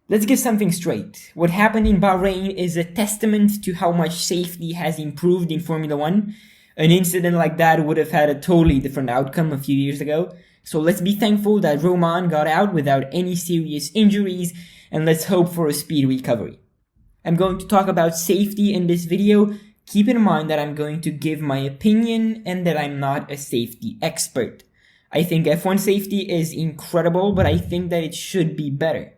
Let's get something straight. What happened in Bahrain is a testament to how much safety has improved in Formula One. An incident like that would have had a totally different outcome a few years ago. So let's be thankful that Romain got out without any serious injuries, and let's hope for a speedy recovery. I'm going to talk about safety in this video. Keep in mind that I'm going to give my opinion and that I'm not a safety expert. I think F1 safety is incredible, but I think that it should be better.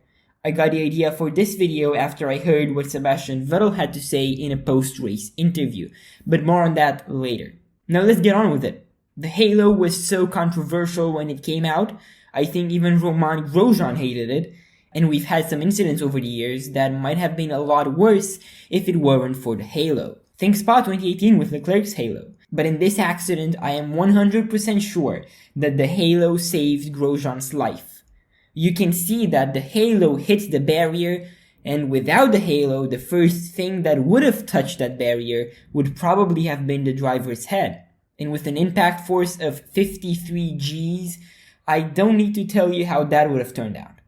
I got the idea for this video after I heard what Sebastian Vettel had to say in a post-race interview, but more on that later. Now let's get on with it. The Halo was so controversial when it came out. I think even romain Grosjean hated it, and we've had some incidents over the years that might have been a lot worse if it weren't for the Halo. Think Spa 2018 with Leclerc's Halo. But in this accident, I am 100% sure that the Halo saved Grosjean's life. You can see that the Halo hit the barrier, and without the Halo, the first thing that would have touched that barrier would probably have been the driver's head. And with an impact force of 53 Gs, I don't need to tell you how that would have turned out.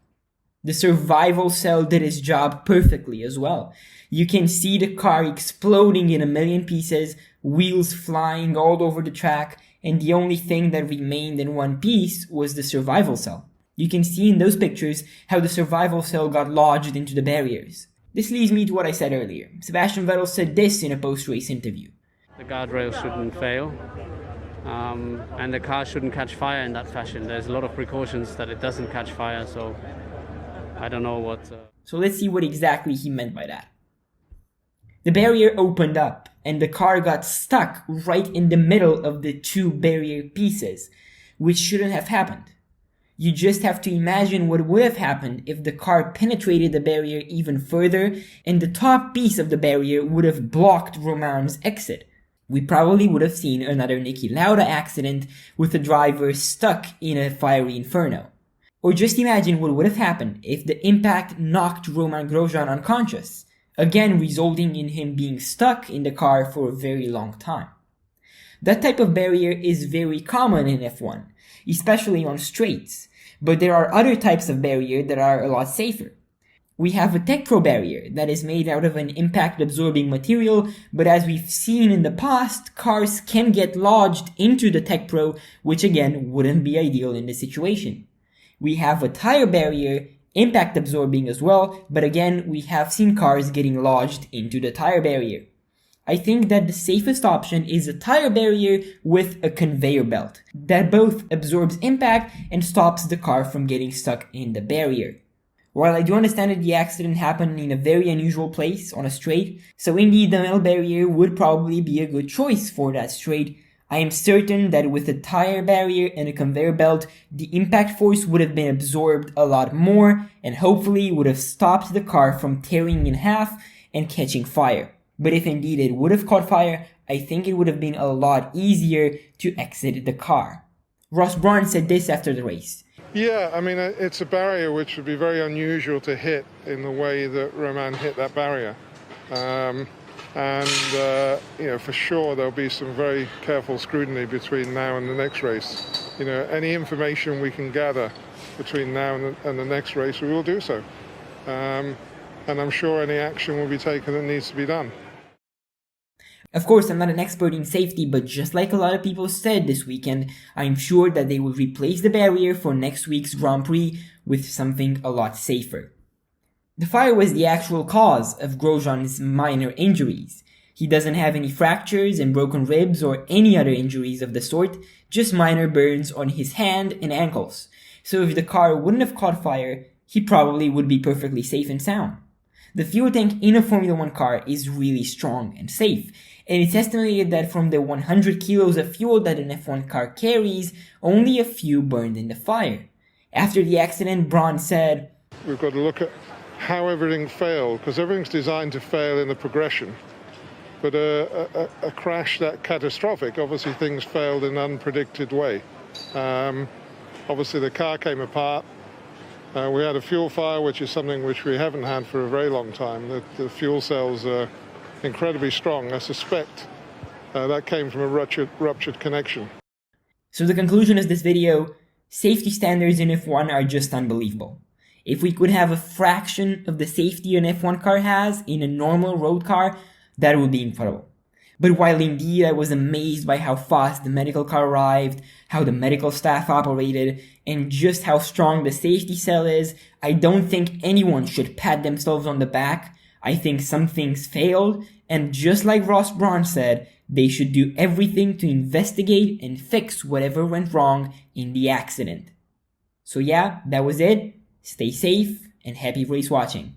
The survival cell did its job perfectly as well. You can see the car exploding in a million pieces, wheels flying all over the track, and the only thing that remained in one piece was the survival cell. You can see in those pictures how the survival cell got lodged into the barriers. This leads me to what I said earlier. Sebastian Vettel said this in a post-race interview. The guardrail shouldn't fail, and the car shouldn't catch fire in that fashion. There's a lot of precautions that it doesn't catch fire, so I don't know what... So let's see what exactly he meant by that. The barrier opened up, and the car got stuck right in the middle of the two barrier pieces, which shouldn't have happened. You just have to imagine what would have happened if the car penetrated the barrier even further and the top piece of the barrier would have blocked Romain's exit. We probably would have seen another Niki Lauda accident with the driver stuck in a fiery inferno. Or just imagine what would have happened if the impact knocked romain Grosjean unconscious, again resulting in him being stuck in the car for a very long time. That type of barrier is very common in F1, especially on straights. But there are other types of barrier that are a lot safer. We have a Tech Pro barrier that is made out of an impact-absorbing material, but as we've seen in the past, cars can get lodged into the Tech Pro, which again wouldn't be ideal in this situation. We have a tire barrier, impact-absorbing as well, but again we have seen cars getting lodged into the tire barrier. I think that the safest option is a tire barrier with a conveyor belt that both absorbs impact and stops the car from getting stuck in the barrier. While I do understand that the accident happened in a very unusual place on a straight, so indeed the metal barrier would probably be a good choice for that straight, I am certain that with a tire barrier and a conveyor belt, the impact force would have been absorbed a lot more and hopefully would have stopped the car from tearing in half and catching fire. But if indeed it would have caught fire, I think it would have been a lot easier to exit the car. Ross Brawn said this after the race. Yeah, I mean, it's a barrier which would be very unusual to hit in the way that Romain hit that barrier. For sure there'll be some very careful scrutiny between now and the next race. Any information we can gather between now and the next race, we will do so. And I'm sure any action will be taken that needs to be done. Of course, I'm not an expert in safety, but just like a lot of people said this weekend, I'm sure that they will replace the barrier for next week's Grand Prix with something a lot safer. The fire was the actual cause of Grosjean's minor injuries. He doesn't have any fractures and broken ribs or any other injuries of the sort, just minor burns on his hand and ankles. So if the car wouldn't have caught fire, he probably would be perfectly safe and sound. The fuel tank in a Formula 1 car is really strong and safe, and it's estimated that from the 100 kilos of fuel that an F1 car carries, only a few burned in the fire. After the accident, Brawn said, "We've got to look at how everything failed, because everything's designed to fail in the progression. But a crash that catastrophic, obviously things failed in an unpredicted way. Obviously the car came apart. We had a fuel fire, which is something which we haven't had for a very long time. The fuel cells are incredibly strong. I suspect that came from a ruptured connection." So the conclusion of this video, safety standards in F1 are just unbelievable. If we could have a fraction of the safety an F1 car has in a normal road car, that would be incredible. But while indeed I was amazed by how fast the medical car arrived, how the medical staff operated, and just how strong the safety cell is, I don't think anyone should pat themselves on the back. I think some things failed, and just like Ross Brawn said, they should do everything to investigate and fix whatever went wrong in the accident. So yeah, that was it. Stay safe and happy race watching.